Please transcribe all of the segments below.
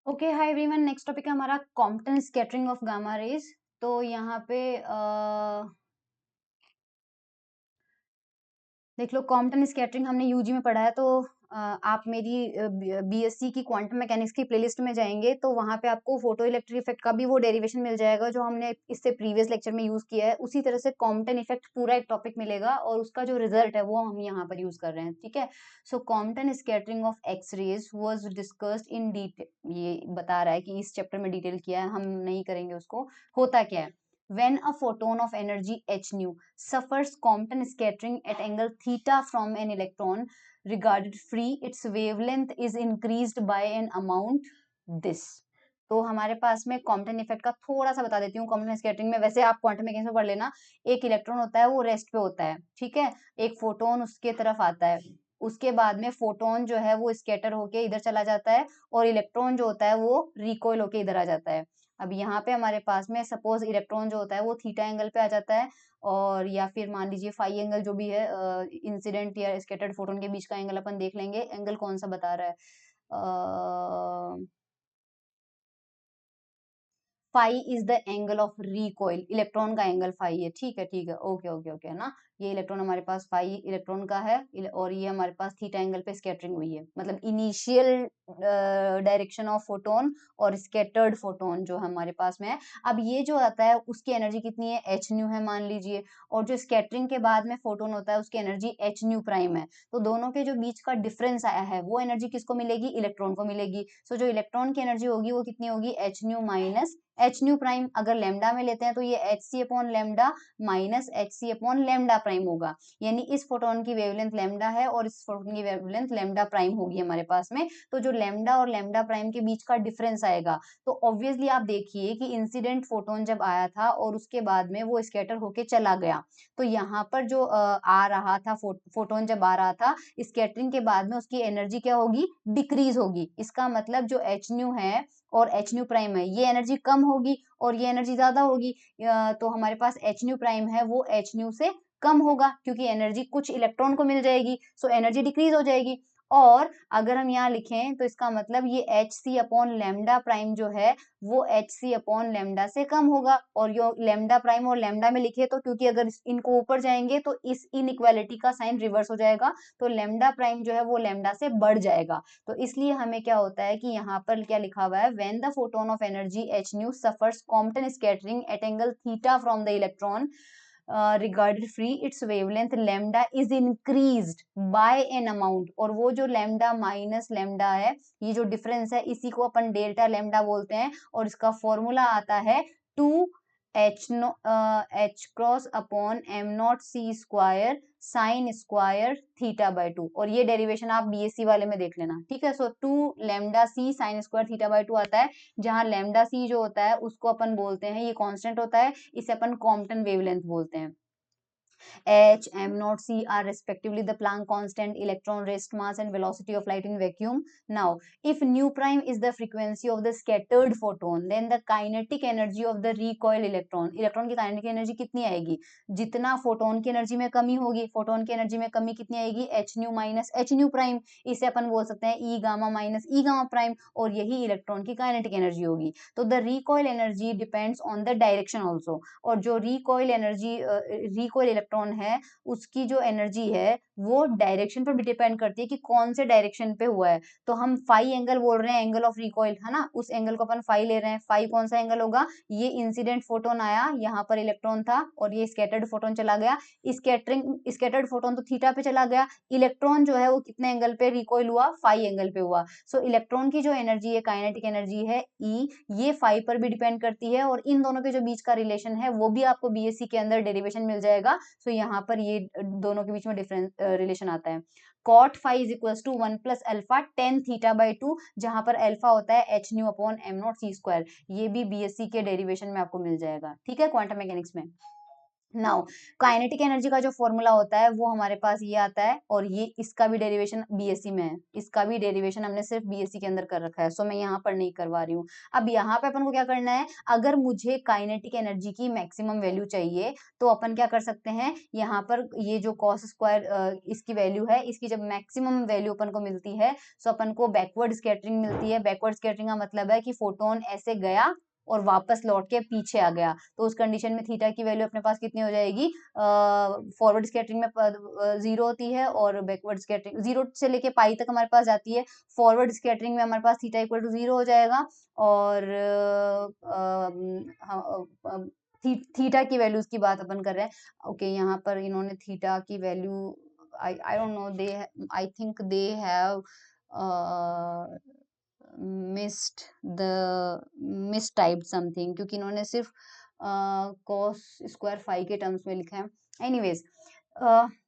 Okay, hi everyone. Next topic है हमारा Compton scattering of gamma rays. तो यहाँ पे देख लो, कॉम्पटन स्कैटरिंग हमने यूजी में पढ़ा है। तो आप मेरी बीएससी की क्वांटम मैकेनिक्स की प्लेलिस्ट में जाएंगे तो वहां पे आपको फोटो इलेक्ट्रिक इफेक्ट का भी वो डेरिवेशन मिल जाएगा जो हमने इससे प्रीवियस लेक्चर में यूज किया है। उसी तरह से कॉम्पटन इफेक्ट पूरा एक टॉपिक मिलेगा और उसका जो रिजल्ट है वो हम यहाँ पर यूज कर रहे हैं। ठीक है। So Compton scattering of X rays was discussed in detail. ये बता रहा है कि इस चैप्टर में डिटेल किया है, हम नहीं करेंगे उसको। होता क्या है? when a photon of energy h nu suffers Compton scattering at angle theta from an electron regarded free, its wavelength is increased by an amount this। तो हमारे पास में कॉम्पटन इफेक्ट का थोड़ा सा बता देती हूँ। कॉम्पटन स्कैटरिंग में वैसे आप क्वांटम मैकेनिक्स में पढ़ लेना। एक इलेक्ट्रॉन होता है वो रेस्ट पे होता है, ठीक है। एक फोटोन उसके तरफ आता है, उसके बाद में फोटोन जो है वो स्कैटर होके इधर चला जाता है और इलेक्ट्रॉन जो होता है वो रिकॉइल होके इधर आ जाता है। अब यहाँ पे हमारे पास में सपोज इलेक्ट्रॉन जो होता है वो थीटा एंगल पे आ जाता है, और या फिर मान लीजिए फाई एंगल जो भी है, इंसिडेंट या स्कैटर्ड फोटोन के बीच का एंगल अपन देख लेंगे। एंगल कौन सा बता रहा है? Phi is the angle of recoil. Electron का एंगल फाई है, ठीक है ठीक है, ओके ओके ओके, है ना। ये इलेक्ट्रॉन हमारे पास फाई इलेक्ट्रॉन का है, और ये हमारे पास थीटा एंगल पे स्कैटरिंग हुई है। मतलब इनिशियल डायरेक्शन ऑफ फोटोन और स्कैटर्ड फोटोन जो हमारे पास में है। अब ये जो आता है उसकी एनर्जी कितनी है? एच न्यू है मान लीजिए। और जो स्कैटरिंग के बाद में फोटोन होता है उसकी एनर्जी एच न्यू प्राइम है। तो दोनों के जो बीच का डिफरेंस आया है वो एनर्जी किसको मिलेगी? इलेक्ट्रॉन को मिलेगी। सो जो इलेक्ट्रॉन की एनर्जी होगी वो कितनी होगी? H nu minus h nu prime. अगर लेमडा में लेते हैं तो ये h c upon lambda minus h c upon lambda prime होगा। यानी इस फोटोन की वेवलेंथ लेमडा है और इस फोटोन की वेवलेंथ लेमडा प्राइम होगी हमारे पास में। तो जो लेमडा और लेमडा प्राइम के बीच का डिफरेंस आएगा, तो ऑब्वियसली आप देखिए कि इंसिडेंट फोटोन जब आया था और उसके बाद में वो स्कैटर होके चला गया, तो यहाँ पर जो आ रहा था फोटोन जब आ रहा था स्कैटरिंग के बाद में उसकी एनर्जी क्या होगी? डिक्रीज होगी। इसका मतलब जो एच न्यू है और एच न्यू प्राइम है ये एनर्जी कम होगी और ये एनर्जी ज्यादा होगी। तो हमारे पास एच न्यू प्राइम है वो एच न्यू से कम होगा क्योंकि एनर्जी कुछ इलेक्ट्रॉन को मिल जाएगी, सो एनर्जी डिक्रीज हो जाएगी। और अगर हम यहाँ लिखें तो इसका मतलब ये h c upon lambda prime जो है वो एच सी अपॉन लेमडा से कम होगा। और यो लेमडा प्राइम और लेमडा में लिखे तो क्योंकि अगर इनको ऊपर जाएंगे तो इस इनइक्वालिटी का साइन रिवर्स हो जाएगा, तो लेमडा प्राइम जो है वो लेमडा से बढ़ जाएगा। तो इसलिए हमें क्या होता है कि यहाँ पर क्या लिखा हुआ है? When the photon of energy h nu suffers Compton scattering at angle theta from the electron regarded free, its wavelength lambda is increased by an amount। और वो जो lambda माइनस lambda है, ये जो डिफरेंस है इसी को अपन डेल्टा lambda बोलते हैं, और इसका फॉर्मूला आता है 2 h cross upon m nought c square sine square theta by 2। और ये डेरिवेशन आप बीएससी वाले में देख लेना, ठीक है। सो 2 λc sign square theta by 2 आता है, जहां लैम्डा सी जो होता है उसको अपन बोलते हैं, ये कांस्टेंट होता है, इसे अपन कॉम्पटन वेवलेंथ बोलते हैं। H, M naught, C are respectively the Planck constant, electron rest mass and velocity of light in vacuum. Now, if nu prime is the frequency of the scattered photon, then the kinetic energy of the recoil electron, electron की kinetic energy कितनी आएगी? जितना photon की energy में कमी होगी, photon की energy में कमी कितनी आएगी? H nu minus h nu prime. इसे अपन बोल सकते हैं ई गामा माइनस ई गामा प्राइम, और यही इलेक्ट्रॉन की काइनेटिक एनर्जी होगी। तो the recoil energy depends on the direction also. और जो रिकॉइल एनर्जी रिकॉइल इलेक्ट्रॉन है उसकी जो एनर्जी है वो डायरेक्शन पर भी डिपेंड करती है कि कौन से डायरेक्शन पे हुआ है। तो हम फाई एंगल बोल रहे हैं, एंगल ऑफ रिकॉइल, है ना, उस एंगल को अपन फाई ले रहे हैं। फाई कौन सा एंगल होगा? ये इंसिडेंट फोटोन आया, यहाँ पर इलेक्ट्रॉन था और ये स्कैटर्ड फोटोन चला गया। स्कैटर्ड फोटोन तो थीटा पे चला गया, इलेक्ट्रॉन जो है वो कितने एंगल पे रिकॉइल हुआ? फाई एंगल पे हुआ। सो इलेक्ट्रॉन की जो एनर्जी है, काइनेटिक एनर्जी है ई, ये फाई पर भी डिपेंड करती है, और इन दोनों के जो बीच का रिलेशन है वो भी आपको बीएससी के अंदर डेरिवेशन मिल जाएगा। सो यहाँ पर ये दोनों के बीच में डिफरेंस रिलेशन आता है। cot phi is equals to 1 plus alpha tan theta by 2, जहां पर अल्फा होता है h nu upon m nought c square. ये भी बीएससी के डेरिवेशन में आपको मिल जाएगा, ठीक है, क्वांटम मैकेनिक्स में। नाउ काइनेटिक एनर्जी का जो फॉर्मूला होता है वो हमारे पास ये आता है, और ये इसका भी डेरिवेशन बीएससी में है, इसका भी डेरिवेशन हमने सिर्फ बीएससी के अंदर कर रखा है, सो मैं यहाँ पर नहीं करवा रही हूँ। अब यहाँ पे अपन को क्या करना है, अगर मुझे काइनेटिक एनर्जी की मैक्सिमम वैल्यू चाहिए तो अपन क्या कर सकते हैं, यहाँ पर ये जो कॉस स्क्वायर इसकी वैल्यू है, इसकी जब मैक्सिमम वैल्यू अपन को मिलती है सो अपन को बैकवर्ड स्कैटरिंग मिलती है। बैकवर्ड स्कैटरिंग का मतलब है कि फोटोन ऐसे गया और वापस लौट के पीछे आ गया, तो उस कंडीशन में थीटा की वैल्यू अपने पास कितनी हो जाएगी, फॉरवर्ड स्कैटरिंग में 0 होती है और बैकवर्ड स्कैटरिंग 0 से लेके पाई तक हमारे पास जाती है। फॉरवर्ड स्कैटरिंग में हमारे पास थीटा इक्वल टू 0 हो जाएगा, और थीटा की वैल्यूज की बात अपन कर रहे हैं। ओके यहाँ पर इन्होंने थीटा की value, I don't know, they I think they have missed the mistyped something, क्योंकि इन्होंने सिर्फ कॉस स्क्वायर फाई के टर्म्स में लिखा है। एनीवेज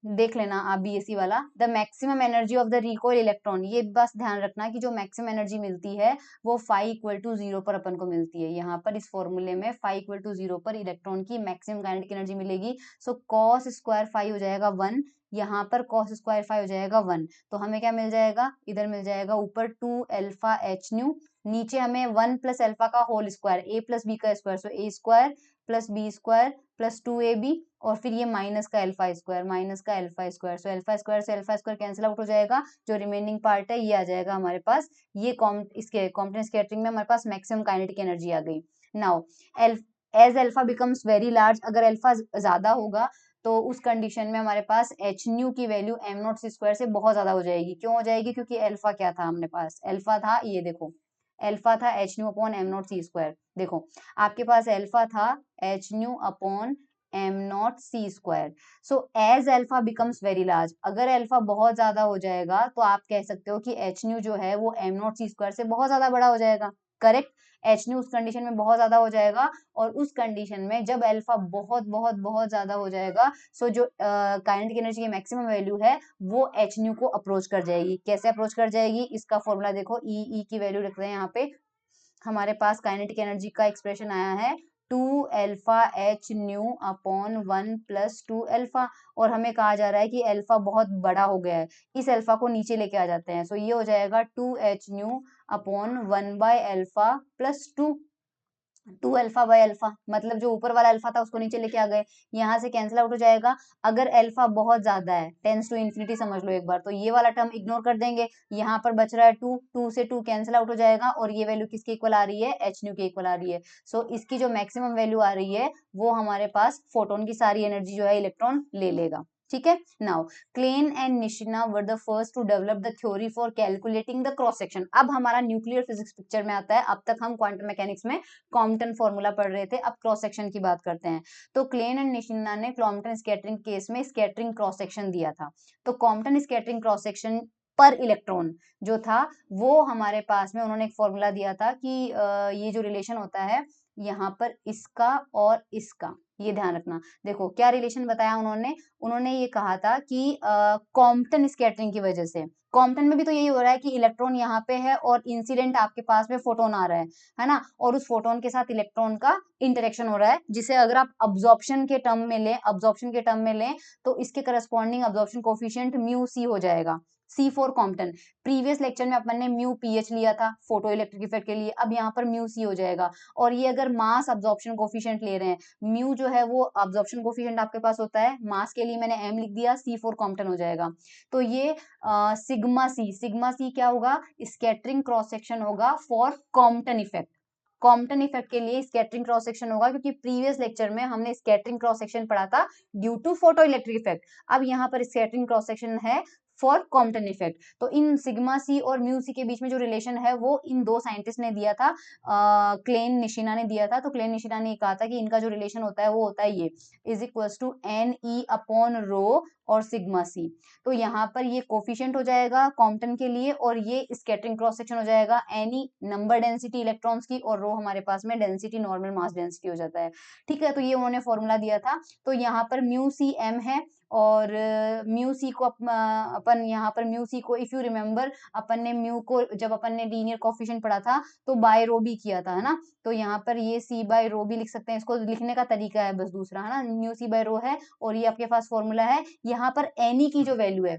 देख लेना आप बीएससी वाला, the maximum energy of the recoil electron, ये बस ध्यान रखना कि जो मैक्सिमम एनर्जी मिलती है वो फाई इक्वल टू 0 पर अपन को मिलती है। यहाँ पर इस फॉर्मूले में फाई इक्वल टू 0 पर इलेक्ट्रॉन की मैक्सिमम काइनेटिक एनर्जी मिलेगी। सो कॉस स्क्वायर फाई हो जाएगा 1, यहाँ पर कॉस स्क्वायर फाई हो जाएगा 1, तो हमें क्या मिल जाएगा, इधर मिल जाएगा ऊपर 2 अल्फा एच न्यू, नीचे हमें 1 प्लस अल्फा का whole square, A plus B का square, so A square plus B square plus 2ab, और फिर ये माइनस का अल्फा स्क्वायर, माइनस का alpha square, so alpha square से अल्फा स्क्वायर कैंसिल आउट हो जाएगा, जो रिमेनिंग पार्ट है ये आ जाएगा हमारे पास। ये इसके कॉम्प्लेक्स स्कैटरिंग में हमारे पास मैक्सिमम काइनेटिक एनर्जी आ गई। Now as alpha becomes very large, अगर अल्फा ज्यादा होगा तो उस कंडीशन में हमारे पास एच न्यू की value m nought c square से बहुत ज्यादा हो जाएगी। क्यों हो जाएगी, क्योंकि अल्फा क्या था, हमने पास अल्फा था, ये देखो अल्फा था h nu upon m nought c square, देखो आपके पास अल्फा था h nu upon m nought c square. So as alpha becomes very large, अगर अल्फा बहुत ज्यादा हो जाएगा तो आप कह सकते हो कि एच न्यू जो है वो एम नॉट सी स्क्वायर से बहुत ज्यादा बड़ा हो जाएगा। करेक्ट, एच न्यू उस कंडीशन में बहुत ज्यादा हो जाएगा, और उस कंडीशन में जब अल्फा बहुत बहुत बहुत ज्यादा हो जाएगा सो जो काइनेटिक एनर्जी की मैक्सिमम वैल्यू है वो एच न्यू को अप्रोच कर जाएगी। कैसे अप्रोच कर जाएगी, इसका फॉर्मूला देखो, ई की वैल्यू रख रहे हैं यहाँ पे, हमारे पास काइनेटिक एनर्जी का एक्सप्रेशन आया है 2 alpha H nu upon 1 plus 2 alpha, और हमें कहा जा रहा है कि अल्फा बहुत बड़ा हो गया है, इस अल्फा को नीचे लेके आ जाते हैं, सो ये हो जाएगा 2 H nu upon 1 by alpha plus 2 alpha by alpha, मतलब जो ऊपर वाला अल्फा था उसको नीचे लेके आ गए, यहाँ से कैंसिल आउट हो जाएगा। अगर अल्फा बहुत ज्यादा है, टेंस टू इन्फिनिटी समझ लो एक बार, तो ये वाला टर्म इग्नोर कर देंगे, यहाँ पर बच रहा है 2, 2 से 2 कैंसिल आउट हो जाएगा, और ये वैल्यू किसके इक्वल आ रही है, एच न्यू के इक्वल आ रही है। सो इसकी जो मैक्सिमम वैल्यू आ रही है वो हमारे पास फोटोन की सारी एनर्जी जो है इलेक्ट्रॉन ले लेगा। ठीक है, now Klein and Nishina were the first to develop the theory for calculating the cross section. अब हमारा न्यूक्लियर फिजिक्स पिक्चर में आता है, अब तक हम क्वांटम मैकेनिक्स में कॉम्पटन फॉर्मूला पढ़ रहे थे, अब क्रॉस सेक्शन की बात करते हैं। तो क्लेन एंड निशिना ने कॉम्पटन स्कैटरिंग केस में स्कैटरिंग क्रॉस सेक्शन दिया था। तो कॉम्पटन स्कैटरिंग क्रॉस सेक्शन पर इलेक्ट्रॉन जो था वो हमारे पास में उन्होंने एक फॉर्मूला दिया था कि ये जो रिलेशन होता है यहाँ पर इसका और इसका, ये ध्यान रखना। देखो क्या रिलेशन बताया उन्होंने, उन्होंने ये कहा था कि कॉम्पटन स्कैटरिंग की वजह से, कॉम्पटन में भी तो यही हो रहा है कि इलेक्ट्रॉन यहाँ पे है और इंसिडेंट आपके पास में फोटोन आ रहा है ना, और उस फोटोन के साथ इलेक्ट्रॉन का इंटरेक्शन हो रहा है, जिसे अगर आप अब्जॉर्प्शन के टर्म में लें, अब्जॉर्प्शन के टर्म में लें तो इसके corresponding absorption coefficient mu c हो जाएगा, c for Compton. Previous lecture में अपन ने म्यू पीएच लिया था फोटो इलेक्ट्रिक इफेक्ट के लिए, अब यहाँ पर म्यू सी हो जाएगा, और ये अगर मास अब्जॉर्प्शन कोफिशिएंट ले रहे हैं, म्यू जो है वो अब्जॉर्प्शन कोफिशिएंट आपके पास होता है, मास के लिए मैंने एम लिख दिया, सी फॉर कॉम्पटन हो जाएगा। तो ये सिग्मा सी क्या होगा, स्कैटरिंग क्रॉस सेक्शन होगा for Compton effect. Compton effect के लिए स्कैटरिंग क्रॉस सेक्शन होगा, क्योंकि प्रीवियस लेक्चर में हमने स्कैटरिंग क्रॉस सेक्शन पढ़ा था due to photoelectric effect, अब यहाँ पर स्कैटरिंग क्रॉस सेक्शन है फॉर कॉम्पटन इफेक्ट। तो इन सिग्मा सी और म्यू सी के बीच में जो रिलेशन है वो इन दो साइंटिस्ट ने दिया था, क्लेन निशिना ने दिया था। तो क्लेन निशिना ने कहा था कि इनका जो रिलेशन होता है वो होता है ये is equals to n e upon rho और सिग्मा सी। तो यहाँ पर ये कोफिशिएंट हो जाएगा कॉम्पटन के लिए, और ये स्कैटरिंग क्रॉस सेक्शन हो जाएगा एनी नंबर डेंसिटी इलेक्ट्रॉन्स की, और रो हमारे पास में डेंसिटी नॉर्मल मास डेंसिटी हो जाता है। ठीक है, तो ये उन्होंने फॉर्मूला दिया था। तो यहाँ पर म्यू सी एम है और म्यू सी को अपन यहाँ पर म्यू सी को इफ यू रिमेम्बर अपन ने म्यू को जब अपन ने लीनियर कोफिशिएंट पढ़ा था तो बाय रो भी किया था, है ना। तो यहाँ पर ये सी बाय रो भी लिख सकते हैं, इसको लिखने का तरीका है बस दूसरा, है ना। म्यू सी बाय रो है और ये आपके पास फॉर्मूला है। यहाँ पर एनी की जो वैल्यू है,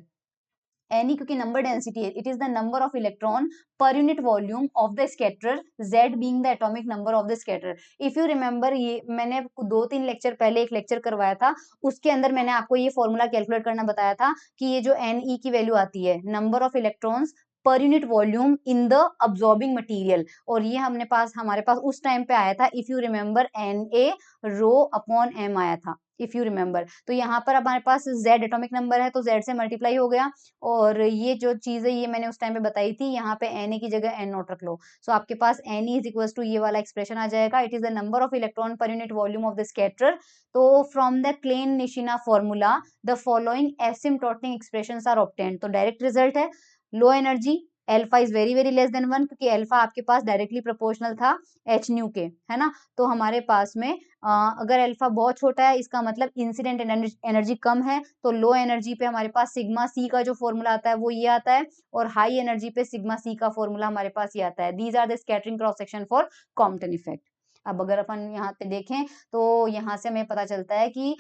एनी क्योंकि नंबर डेंसिटी है, it is the number of electron per unit volume of the scatterer, Z being the atomic number of the scatterer. If you remember, ये मैंने 2-3 लेक्चर पहले एक लेक्चर करवाया था, उसके अंदर मैंने आपको ये फॉर्मूला कैलकुलेट करना बताया था कि ये जो एन ई की वैल्यू आती है, number of electrons per unit volume in the absorbing material, और ये हमारे पास उस टाइम पे आया था, if you remember, n a rho upon m आया था, इफ यू रिमेम्बर। तो यहाँ पर हमारे पास z एटॉमिक नंबर है तो z से मल्टीप्लाई हो गया, और ये जो चीज है ये मैंने उस टाइम पे बताई थी, यहाँ पे Na की जगह n नॉट रख लो। सो आपके पास Ne इज इक्वल टू ये वाला एक्सप्रेशन आ जाएगा, it is the number of electron per unit volume of the scatterer. तो from the Klein Nishina formula the following asymptotic expressions are obtained. तो डायरेक्ट रिजल्ट है, low energy alpha is very very less than 1, क्योंकि alpha आपके पास directly proportional था h nu के, है ना। तो हमारे पास में अगर अल्फा बहुत छोटा है, इसका मतलब इंसिडेंट एनर्जी कम है, तो लो एनर्जी पे हमारे पास सिग्मा सी का जो फॉर्मूला आता है वो ये आता है, और हाई एनर्जी पे सिग्मा सी का फॉर्मूला हमारे पास ये आता है। These are the scattering cross section for Compton effect. अब अगर अपन यहाँ पे देखें तो यहाँ से हमें पता चलता है कि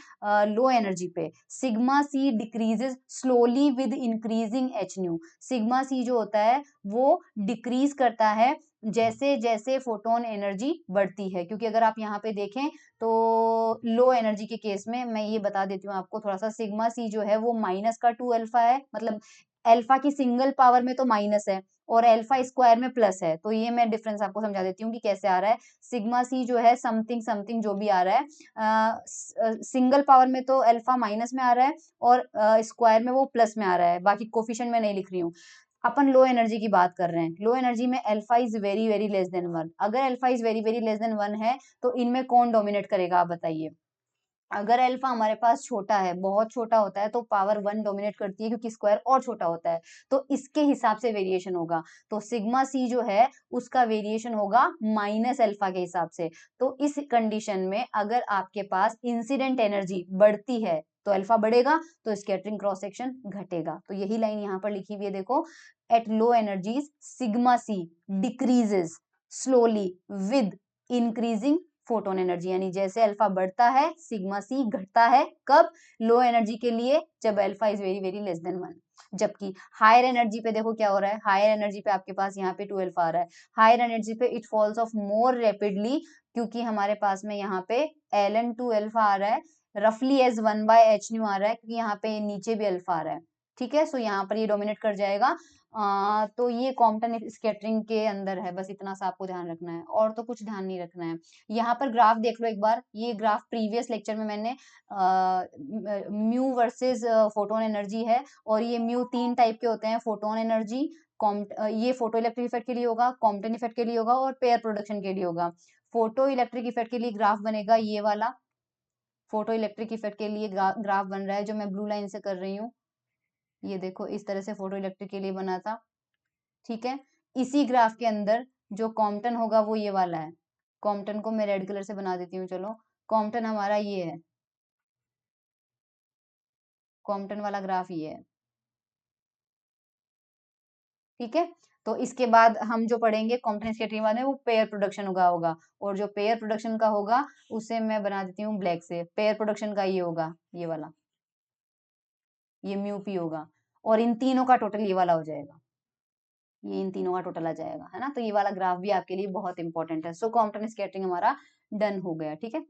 लो एनर्जी पे sigma c decreases slowly with increasing h nu. Sigma c जो होता है वो डिक्रीज करता है जैसे जैसे फोटोन एनर्जी बढ़ती है, क्योंकि अगर आप यहाँ पे देखें तो लो एनर्जी के केस में मैं ये बता देती हूँ आपको थोड़ा सा, सिग्मा सी जो है वो -2 अल्फा है, मतलब अल्फा की सिंगल पावर में तो माइनस है और अल्फा स्क्वायर में प्लस है। तो ये मैं डिफरेंस आपको समझा देती हूँ कि कैसे आ रहा है। सिग्मा सी जो है समथिंग समथिंग जो भी आ रहा है, सिंगल पावर में तो अल्फा माइनस में आ रहा है और स्क्वायर में वो प्लस में आ रहा है, बाकी कोफिशिएंट में नहीं लिख रही हूँ। अपन लो एनर्जी की बात कर रहे हैं, लो एनर्जी में alpha is very very less than 1। अगर alpha is very very less than 1 है तो इनमें कौन डोमिनेट करेगा आप बताइए। अगर अल्फा हमारे पास छोटा है, बहुत छोटा होता है, तो पावर 1 डोमिनेट करती है, क्योंकि स्क्वायर और छोटा होता है, तो इसके हिसाब से वेरिएशन होगा। तो सिग्मा सी जो है उसका वेरिएशन होगा माइनस अल्फा के हिसाब से। तो इस कंडीशन में अगर आपके पास इंसिडेंट एनर्जी बढ़ती है तो अल्फा बढ़ेगा, तो स्कैटरिंग क्रॉस सेक्शन घटेगा। तो यही लाइन यहाँ पर लिखी हुई है, देखो, at low energies sigma c decreases slowly with increasing photon energy, यानी जैसे अल्फा बढ़ता है सिग्मा सी घटता है। कब? लो एनर्जी के लिए, जब alpha is very very less than 1। जबकि हायर एनर्जी पे देखो क्या हो रहा है, हायर एनर्जी पे आपके पास यहाँ पे 2 अल्फा आ रहा है, हायर एनर्जी पे it falls of more rapidly, क्योंकि हमारे पास में यहाँ पे ln2 अल्फा आ रहा है, रफली एज 1/h न्यू आ रहा है, क्योंकि यहाँ पे नीचे भी अल्फा आ रहा है। ठीक है, सो यहाँ पर ये डोमिनेट कर जाएगा। तो ये कॉम्पटन स्कैटरिंग के अंदर है, बस इतना सा आपको ध्यान रखना है, और तो कुछ ध्यान नहीं रखना है। यहाँ पर ग्राफ देख लो एक बार, ये ग्राफ प्रीवियस लेक्चर में मैंने म्यू वर्सेस फोटोन एनर्जी है, और ये म्यू 3 टाइप के होते हैं, फोटोन एनर्जी, ये फोटो इलेक्ट्रिक इफेक्ट के लिए होगा, कॉम्पटन इफेक्ट के लिए होगा, और पेयर प्रोडक्शन के लिए होगा। फोटो इलेक्ट्रिक इफेक्ट के लिए ग्राफ बनेगा ये वाला, फोटो इलेक्ट्रिक इफेक्ट के लिए ग्राफ बन रहा है जो मैं ब्लू लाइन से कर रही हूँ, ये देखो इस तरह से फोटो इलेक्ट्रिक के लिए बना था। ठीक है, इसी ग्राफ के अंदर जो कॉम्पटन होगा वो ये वाला है। कॉम्पटन को मैं रेड कलर से बना देती हूँ, चलो, कॉम्पटन हमारा ये है, कॉम्पटन वाला ग्राफ ये है। ठीक है, तो इसके बाद हम जो पढ़ेंगे कॉम्पटन स्कैटरिंग के बाद में, वो पेयर प्रोडक्शन होगा, और जो पेयर प्रोडक्शन का होगा उसे मैं बना देती हूँ ब्लैक से। पेयर प्रोडक्शन का ये होगा, ये वाला, ये म्यू पी होगा, और इन तीनों का टोटल ये वाला हो जाएगा, ये इन तीनों का टोटल आ जाएगा, है ना। तो ये वाला ग्राफ भी आपके लिए बहुत इंपॉर्टेंट है। सो कॉम्पटन स्कैटरिंग हमारा डन हो गया। ठीक है।